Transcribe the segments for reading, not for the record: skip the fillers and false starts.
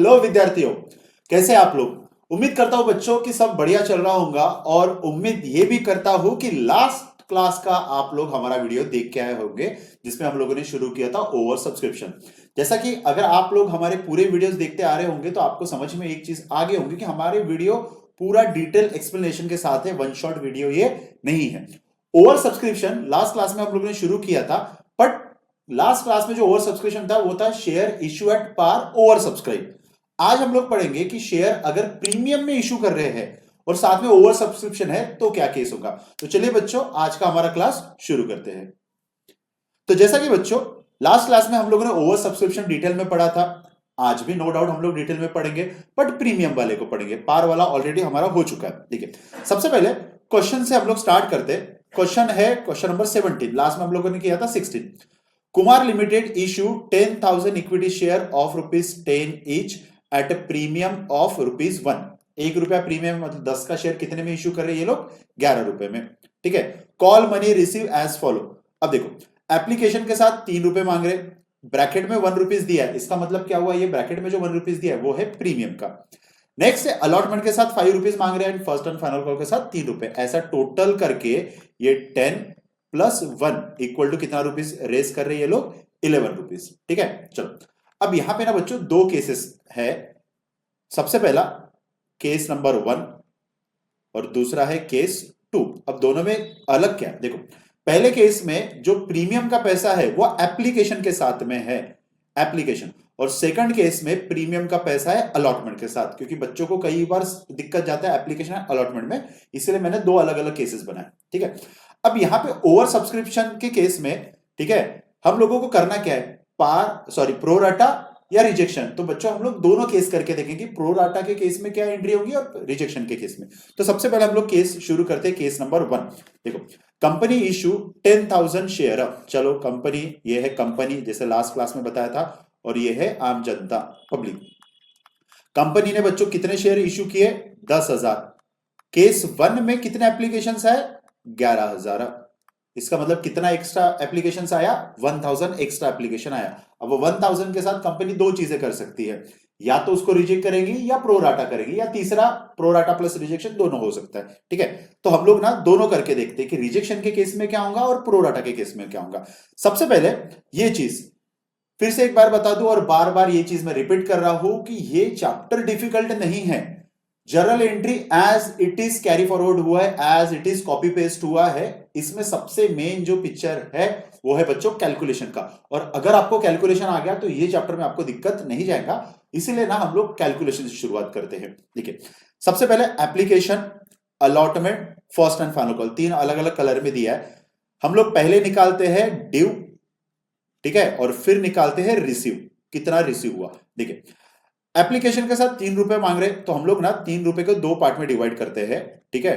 Hello विद्यार्थियों, कैसे आप लोग। उम्मीद करता हूं बच्चों कि सब बढ़िया चल रहा होगा और उम्मीद ये भी करता हूं कि लास्ट क्लास का आप लोग हमारा वीडियो देख के आए होंगे जिसमें हम लोगों ने शुरू किया था ओवर सब्सक्रिप्शन। जैसा कि अगर आप लोग हमारे पूरे वीडियोस देखते आ रहे होंगे तो आपको समझ में एक चीज आ गई होंगी कि हमारे वीडियो पूरा डिटेल एक्सप्लेनेशन के साथ है, वन शॉट वीडियो ये नहीं है। ओवर सब्सक्रिप्शन लास्ट क्लास में हम लोगों ने शुरू किया था, बट लास्ट क्लास में जो ओवर सब्सक्रिप्शन था वो था share issue at par over subscribe. आज हम लोग पढ़ेंगे कि शेयर अगर प्रीमियम में इशू कर रहे हैं और साथ में ओवर सब्सक्रिप्शन है तो क्या केस होगा। तो चलिए बच्चों, आज का हमारा क्लास शुरू करते हैं। तो जैसा कि बच्चों लास्ट क्लास में हम लोगों ने ओवर सब्सक्रिप्शन डिटेल में पढ़ा था, आज भी नो डाउट हम लोग डिटेल में पढ़ेंगे, बट प्रीमियम वाले को पढ़ेंगे। पार वाला ऑलरेडी हमारा हो चुका है। देखिए, सबसे पहले क्वेश्चन से हम लोग स्टार्ट करते हैं। क्वेश्चन है क्वेश्चन नंबर 17, लास्ट में हम लोगों ने किया था 16। Kumar limited issue 10,000 equity share of ₹10 each at premium of ₹1। 1 रुपया प्रीमियम, मतलब 10 का शेयर कितने में इशू कर रहे हैं ये लोग? 11 रुपए में। ठीक है। Call money receive as follow. अब देखो, एप्लीकेशन के साथ 3 रुपए मांग रहे, ब्रैकेट में ₹1 दिया है, इसका मतलब क्या हुआ? ये ब्रैकेट में जो ₹1 दिया है वो है प्रीमियम का। नेक्स्ट है अलॉटमेंट के साथ ₹5 मांग रहे हैं, फर्स्ट एंड फाइनल कॉल के साथ 3 रुपए। ऐसा टोटल करके ये 10 प्लस 1 इक्वल टू कितना रुपीस रेस कर रहे हैं ये लोग? 11 रुपीस। ठीक है। चलो, अब यहां पे ना बच्चों दो केसेस है। सबसे पहला केस नंबर 1 और दूसरा है केस 2। अब दोनों में अलग क्या है? देखो, पहले केस में जो प्रीमियम का पैसा है वो एप्लीकेशन के साथ में है, एप्लीकेशन। और सेकंड केस में प्रीमियम का पैसा है अलॉटमेंट के साथ, क्योंकि बच्चों को कई बार दिक्कत जाता है एप्लीकेशन और अलॉटमेंट में, इसलिए मैंने दो अलग अलग केसेस बनाए। ठीक है। अब यहां पे ओवर सब्सक्रिप्शन के केस में, ठीक है, हम लोगों को करना क्या है? प्रोराटा या रिजेक्शन। तो बच्चों हम लोग दोनों केस करके देखेंगे, प्रोराटा के केस में क्या एंट्री होगी और रिजेक्शन के केस में। तो सबसे पहले हम लोग केस शुरू करते हैं, केस नंबर 1। देखो, कंपनी इशू 10,000 शेयर। चलो, कंपनी ये है, कंपनी जैसे लास्ट क्लास में बताया था, और ये है आम जनता, पब्लिक। कंपनी ने बच्चों कितने शेयर इशू किए? 10,000। केस 1 में कितने एप्लीकेशन आए? 11,000। इसका मतलब कितना एक्स्ट्रा एप्लीकेशन आया? 1,000 एक्स्ट्रा एप्लीकेशन आया। अब वो 1,000 के साथ कंपनी दो चीजें कर सकती है, या तो उसको रिजेक्ट करेगी या प्रोराटा करेगी, या तीसरा प्रोराटा प्लस रिजेक्शन दोनों हो सकता है। ठीक है। तो हम लोग ना दोनों करके देखते हैं कि रिजेक्शन के केस में क्या होगा और प्रोराटा के केस में क्या होगा। सबसे पहले ये चीज फिर से एक बार बता दूं, और बार बार ये चीज मैं रिपीट कर रहा हूं कि ये चैप्टर डिफिकल्ट नहीं है। Journal entry as it is carry forward हुआ है, as it is copy paste हुआ है। इसमें सबसे मेन जो पिक्चर है वो है बच्चों कैलकुलेशन का, और अगर आपको कैलकुलेशन आ गया तो ये चैप्टर में आपको दिक्कत नहीं जाएगा। इसीलिए ना हम लोग कैलकुलेशन से शुरुआत करते हैं। देखिए, सबसे पहले application, allotment, first and final call, 3 अलग अलग कलर में दिया है। हम लोग पहले निकालते हैं ड्यू, ठीक है, और फिर निकालते हैं रिसीव, कितना रिसीव हुआ। देखिए, एप्लीकेशन के साथ 3 रुपए मांग रहे, तो हम लोग ना 3 रुपए को 2 पार्ट में डिवाइड करते हैं। ठीक है,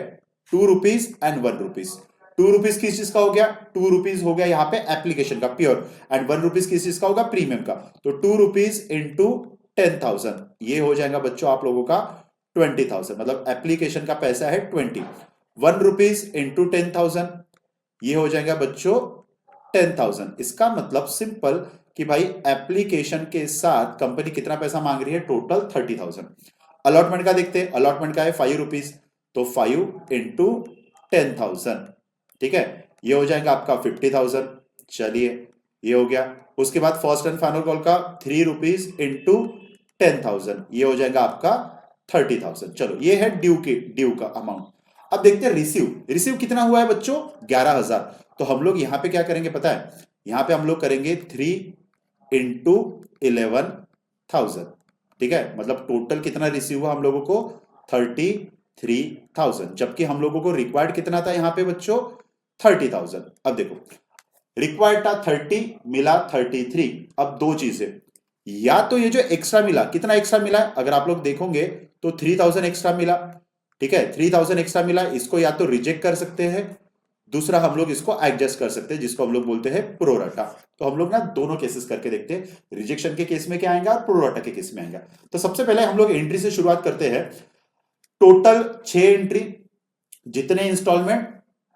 ₹2 एंड ₹1। ₹2 किस चीज का हो गया? ₹2 हो गया यहाँ पे एप्लीकेशन का प्योर, एंड ₹1 किस चीज का होगा? प्रीमियम का। तो ₹2 इंटू 10,000, ये हो जाएगा बच्चों आप लोगों का 20,000, मतलब एप्लीकेशन का पैसा है 20। ₹1 इंटू 10,000, ये हो जाएगा बच्चों 10,000। इसका मतलब सिंपल कि भाई एप्लीकेशन के साथ कंपनी कितना पैसा मांग रही है? टोटल 30,000। अलॉटमेंट का देखते हैं, अलॉटमेंट का है ₹5, तो 5 इंटू 10,000, ठीक है, ये हो जाएगा आपका 50,000। चलिए, ये हो गया। उसके बाद फर्स्ट एंड फाइनल कॉल का ₹3 इंटू 10,000, ये हो जाएगा आपका 30,000। चलो, ये है ड्यू का अमाउंट। अब देखते हैं रिसीव। रिसीव कितना हुआ है बच्चों? 11,000। तो हम लोग यहां पे क्या करेंगे पता है? यहां पे हम लोग करेंगे 3 इंटू 11,000। ठीक है, मतलब टोटल कितना रिसीव हुआ हम लोगों को? 33,000, जबकि हम लोगों को रिक्वायर्ड कितना था यहां पे बच्चों? 30,000। अब देखो, रिक्वायर्ड था 30, मिला 33। अब दो चीजें, या तो ये जो एक्स्ट्रा मिला, कितना एक्स्ट्रा मिला? अगर आप लोग देखोगे तो 3,000 एक्स्ट्रा मिला। ठीक है, 3,000 एक्स्ट्रा मिला, इसको या तो रिजेक्ट कर सकते हैं, दूसरा हम लोग इसको एडजस्ट कर सकते हैं, जिसको हम लोग बोलते हैं प्रोराटा। तो हम लोग ना दोनों केसेस करके देखते हैं, रिजेक्शन के केस में क्या आएगा और प्रोराटा के केस में आएगा। तो सबसे पहले हम लोग एंट्री से शुरुआत करते हैं। टोटल 6 एंट्री, जितने इंस्टॉलमेंट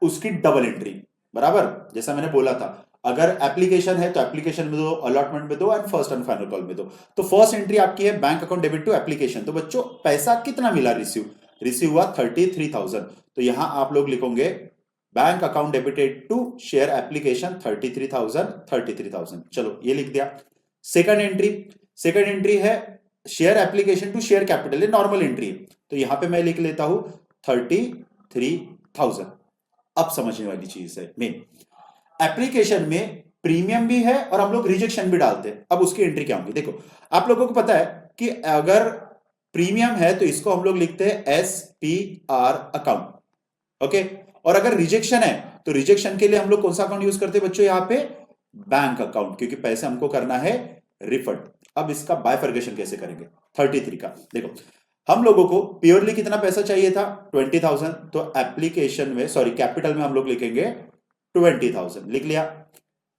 उसकी डबल एंट्री, बराबर, जैसा मैंने बोला था। अगर एप्लीकेशन है तो एप्लीकेशन में दो, अलॉटमेंट में दो and first and final call में दो। तो फर्स्ट एंट्री आपकी है bank account debit to application. तो बच्चों पैसा कितना मिला रिसीव हुआ 33,000। तो यहां आप लोग लिखोगे bank account debited to share application 33,000। चलो ये लिख दिया। सेकंड एंट्री है share application to share capital, ये नॉर्मल एंट्री है। तो यहां पे मैं लिख लेता हूं 33,000। अब समझने वाली चीज है मेन, एप्लीकेशन में प्रीमियम भी है और हम लोग रिजेक्शन भी डालते हैं। अब उसकी एंट्री क्या होगी, देखो आप लोगों को पता है कि अगर प्रीमियम है तो इसको हम लोग लिखते हैं SPR अकाउंट, ओके। और अगर रिजेक्शन है तो रिजेक्शन के लिए हम लोग कौन सा अकाउंट यूज करते हैं बच्चों, यहां पे बैंक अकाउंट, क्योंकि पैसे हमको करना है रिफंड। अब इसका बाइफर्केशन कैसे करेंगे 33 का, देखो हम लोगों को प्योरली कितना पैसा चाहिए था 20,000। तो एप्लीकेशन में सॉरी कैपिटल में हम लोग लिखेंगे 20,000, लिख लिया।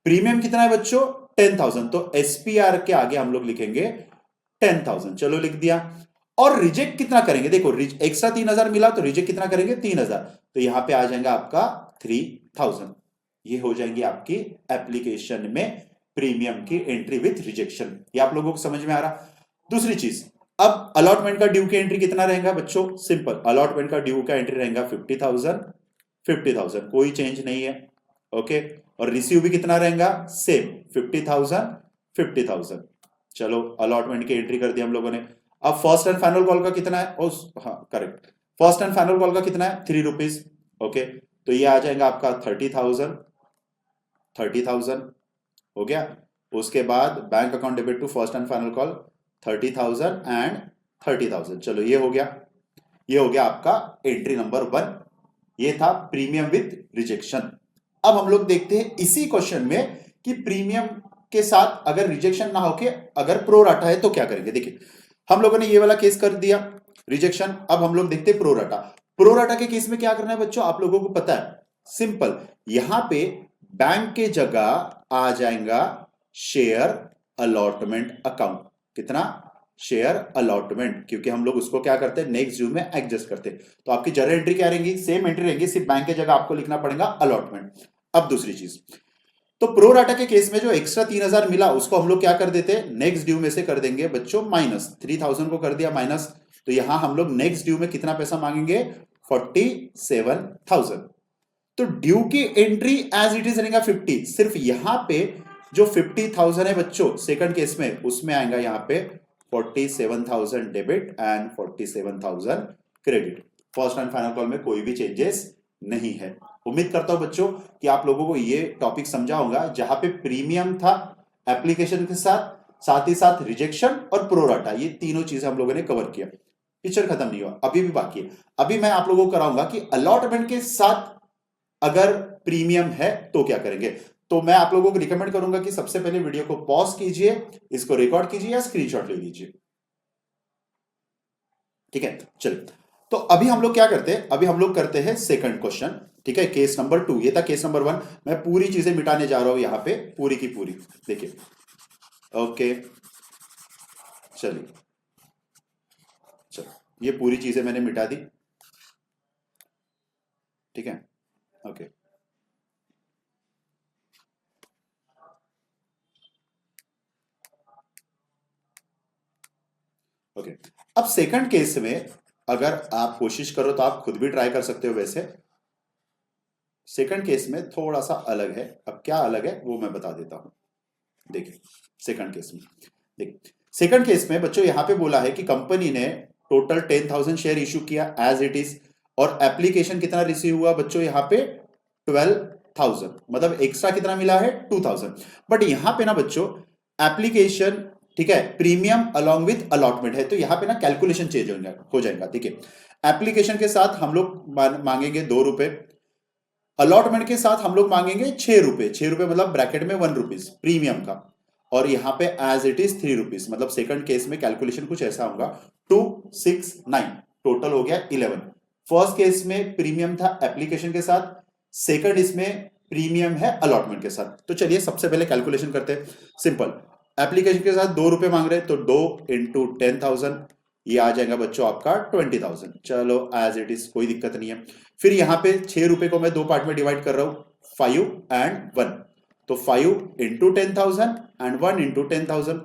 प्रीमियम कितना है बच्चों 10,000, तो SPR के आगे हम लोग लिखेंगे 10,000, चलो लिख दिया। और रिजेक्ट कितना करेंगे, देखो एक्स्ट्रा 3,000 मिला तो रिजेक्ट कितना करेंगे 3,000, तो यहां पे आ जाएगा आपका 3,000। ये हो जाएंगी आपकी एप्लीकेशन में प्रीमियम की एंट्री विथ रिजेक्शन। ये आप लोगों को समझ में आ रहा। दूसरी चीज, अब अलॉटमेंट का ड्यू की एंट्री कितना रहेगा बच्चों, सिंपल, अलॉटमेंट का ड्यू का एंट्री रहेगा 50,000, कोई चेंज नहीं है, ओके। और रिसीव भी कितना रहेगा सेम 50,000। चलो अलॉटमेंट की एंट्री कर दी हम लोगों ने। अब फर्स्ट एंड फाइनल कॉल का कितना है, हाँ correct, first and final call का कितना है 3 रुपीज, ओके। तो ये आ जाएगा आपका 30,000 हो गया। उसके बाद bank account debit to first and final call 30,000 and 30,000। चलो ये हो गया आपका एंट्री नंबर 1। ये था प्रीमियम विथ रिजेक्शन। अब हम लोग देखते हैं इसी क्वेश्चन में कि प्रीमियम के साथ अगर रिजेक्शन ना होके अगर प्रोराटा है तो क्या करेंगे। देखिए हम लोगों ने ये वाला केस कर दिया रिजेक्शन, अब हम लोग देखते हैं प्रोराटा के केस में क्या करना है बच्चों, आप लोगों को पता है, सिंपल, यहां पे बैंक के जगह आ जाएगा शेयर अलॉटमेंट अकाउंट। कितना, शेयर अलॉटमेंट, क्योंकि हम लोग उसको क्या करते हैं नेक्स्ट ड्यू में एडजस्ट करते हैं। तो आपकी जर्नल एंट्री क्या रहेगी, सेम एंट्री रहेगी, सिर्फ बैंक के जगह आपको लिखना पड़ेगा अलॉटमेंट। अब दूसरी चीज, तो प्रोराटा के केस में जो एक्स्ट्रा 3,000 मिला उसको हम लोग क्या कर देते हैं नेक्स्ट ड्यू में से कर देंगे बच्चों माइनस, 3,000 को कर दिया माइनस। तो यहां हम लोग नेक्स्ट ड्यू में कितना पैसा मांगेंगे 47,000। तो ड्यू की एंट्री एज इट इज रहेगा 50, सिर्फ यहां पे जो 50,000 है बच्चों सेकंड केस में उसमें आएगा यहां पे 47,000 debit and 47,000 credit. First and final call में कोई भी चेंजेस नहीं है। उम्मीद करता हूं बच्चों कि आप लोगों को ये टॉपिक समझा होगा, जहां पे प्रीमियम था एप्लीकेशन के साथ ही साथ रिजेक्शन और प्रोराटा, ये तीनों चीजें हम लोगों ने कवर किया। पिक्चर खत्म नहीं हुआ, अभी भी बाकी है। अभी मैं आप लोगों को कराऊंगा कि अलॉटमेंट के साथ अगर प्रीमियम है तो क्या करेंगे। तो मैं आप लोगों को रिकमेंड करूंगा कि सबसे पहले वीडियो को पॉज कीजिए, इसको रिकॉर्ड कीजिए या स्क्रीनशॉट ले लीजिए, ठीक है। चलिए, तो अभी हम लोग क्या करते हैं, अभी हम लोग करते हैं सेकंड क्वेश्चन, ठीक है। केस नंबर 2, ये था केस नंबर 1। मैं पूरी चीजें मिटाने जा रहा हूं यहां पे, पूरी की पूरी, देखिए, ओके। चलिए चलो, ये पूरी चीजें मैंने मिटा दी, ठीक है, ओके। ओके, अब सेकंड केस में अगर आप कोशिश करो तो आप खुद भी ट्राई कर सकते हो। वैसे सेकंड केस में थोड़ा सा अलग है, अब क्या अलग है वो मैं बता देता हूं। देखिए सेकंड केस में, देखिए सेकंड केस में बच्चों यहां पे बोला है कि कंपनी ने टोटल 10,000 शेयर इशू किया एज इट इज, और एप्लीकेशन कितना रिसीव हुआ बच्चों यहां पे 12,000, मतलब एक्स्ट्रा कितना मिला है 2,000। बट यहां पे ना बच्चों एप्लीकेशन, ठीक है, प्रीमियम अलॉन्ग विथ अलॉटमेंट है, तो यहां पे ना कैलकुलेशन चेंज हो जाएगा। देखिए एप्लीकेशन के साथ हम लोग मांगेंगे 2 रुपए, अलॉटमेंट के साथ हम लोग मांगेंगे 6 रुपए, 6 रुपए मतलब ब्रैकेट में 1 रुपीज प्रीमियम का, और यहां पे एज इट इज 3 रुपीज, मतलब सेकंड केस में कैलकुलेशन कुछ ऐसा होगा 269, टोटल हो गया 11। फर्स्ट केस में प्रीमियम था एप्लीकेशन के साथ, सेकंड इसमें प्रीमियम है अलॉटमेंट के साथ। तो चलिए सबसे पहले कैलकुलेशन करते हैं, सिंपल, एप्लीकेशन के साथ 2 रुपए मांग रहे हैं तो 2 इंटू 10,000, ये आ जाएगा बच्चों आपका 20,000। चलो एज इट इज, कोई दिक्कत नहीं है। फिर यहां पे 6 रुपए को मैं 2 पार्ट में डिवाइड कर रहा हूं, 5 एंड 1, तो 5 इंटू 10,000 एंड 1 इंटू 10,000।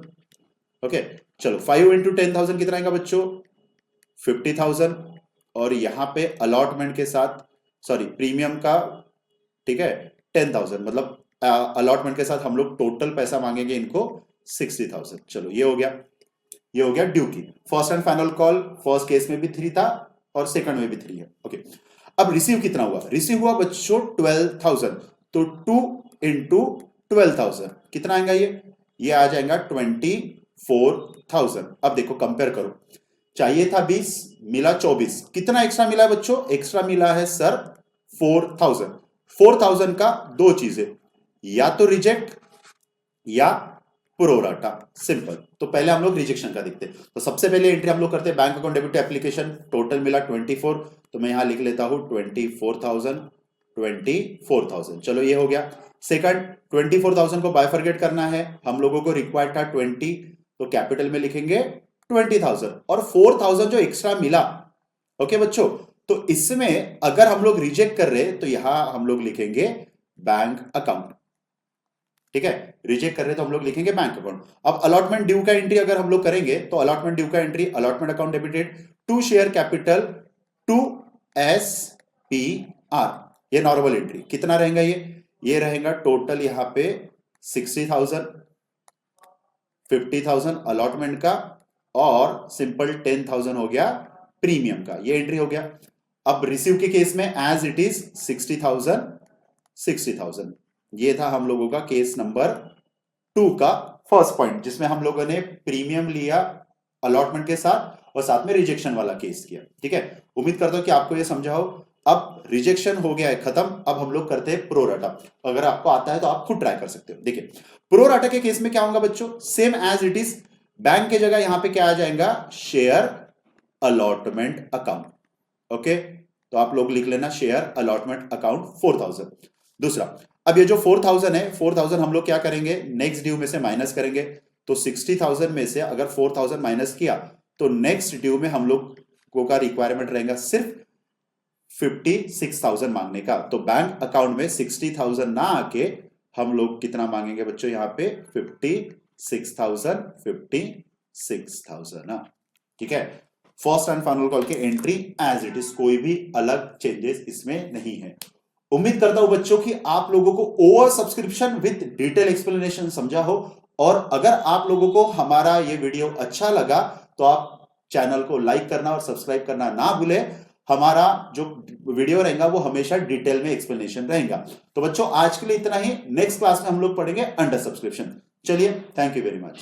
ओके, चलो 5 इंटू 10,000 कितना आएगा बच्चों? 50,000। और यहां पे अलॉटमेंट के साथ, सॉरी प्रीमियम का, ठीक है, 10,000, मतलब अलॉटमेंट के साथ हम लोग टोटल पैसा मांगेंगे इनको 60,000। चलो ये हो गया, ये हो गया ड्यू की। First and final call, first case में भी 3 था और सेकंड में भी 3 है। ओके, अब रिसीव कितना हुआ? रिसीव हुआ बच्चों 12,000, तो 2 इंटू 12,000 कितना आएगा? ये आ जाएगा 24,000। अब देखो कंपेयर करो, चाहिए था 20, मिला 24, कितना एक्स्ट्रा मिला है बच्चों? एक्स्ट्रा मिला है सर 4,000। 4,000 का दो चीजें, या तो रिजेक्ट या प्रोराटा, सिंपल। तो पहले हम लोग रिजेक्शन का देखते हैं। तो सबसे पहले एंट्री हम लोग करते हैं bank account debit application, total मिला 24, तो मैं यहां लिख लेता हूं 24,000। चलो ये हो गया। सेकंड, 24,000 को बाइफरगेट करना है, हम लोगों को रिक्वायर्ड था 20, तो कैपिटल में लिखेंगे 20,000, और 4,000 जो एक्स्ट्रा मिला, ओके बच्चों, तो इसमें अगर हम लोग रिजेक्ट कर रहे तो यहां हम लोग लिखेंगे बैंक अकाउंट, ठीक है, रिजेक्ट कर रहे तो हम लोग लिखेंगे बैंक अकाउंट। अब अलॉटमेंट ड्यू का एंट्री अगर हम लोग करेंगे तो अलॉटमेंट ड्यू का entry, allotment account debited to share capital to SPR, ये नॉर्मल एंट्री कितना रहेगा? ये रहेगा टोटल यहां पे 60,000, 50,000 अलॉटमेंट का, और सिंपल 10,000 हो गया प्रीमियम का, ये एंट्री हो गया। अब रिसीव के केस में एज इट इज 60,000। ये था हम लोगों का केस नंबर 2 का फर्स्ट पॉइंट, जिसमें हम लोगों ने प्रीमियम लिया अलॉटमेंट के साथ और साथ में रिजेक्शन वाला केस किया, ठीक है। उम्मीद करता हूं कि आपको ये समझा हो। अब रिजेक्शन हो गया है खत्म, अब हम लोग करते हैं प्रोराटा। अगर आपको आता है तो आप खुद ट्राई कर सकते हो। देखिए प्रोराटा के केस में क्या होगा बच्चों? Same as it is, bank के जगह यहां पे क्या आ जाएगा? Share allotment account. ओके, तो आप लोग लिख लेना शेयर अलॉटमेंट अकाउंट 4,000। दूसरा, अब ये जो 4,000 है, 4,000 हम लोग क्या करेंगे? नेक्स्ट ड्यू में से माइनस करेंगे। तो 60,000 में से अगर 4,000 माइनस किया तो नेक्स्ट ड्यू में हम लोग का रिक्वायरमेंट रहेगा सिर्फ 56,000 मांगने का। तो बैंक अकाउंट में 60,000 ना आके हम लोग कितना मांगेंगे बच्चों? यहां पे 56,000 ना, ठीक है। फर्स्ट एंड फाइनल कॉल की एंट्री एज इट इज, कोई भी अलग चेंजेस इसमें नहीं है। उम्मीद करता हूं बच्चों कि आप लोगों को over subscription with detail explanation समझा हो, और अगर आप लोगों को हमारा ये वीडियो अच्छा लगा तो आप चैनल को लाइक करना और सब्सक्राइब करना ना भूले। हमारा जो वीडियो रहेगा वो हमेशा डिटेल में एक्सप्लेनेशन रहेगा। तो बच्चों आज के लिए इतना ही, नेक्स्ट क्लास में हम लोग पढ़ेंगे अंडर सब्सक्रिप्शन। चलिए, थैंक यू वेरी मच।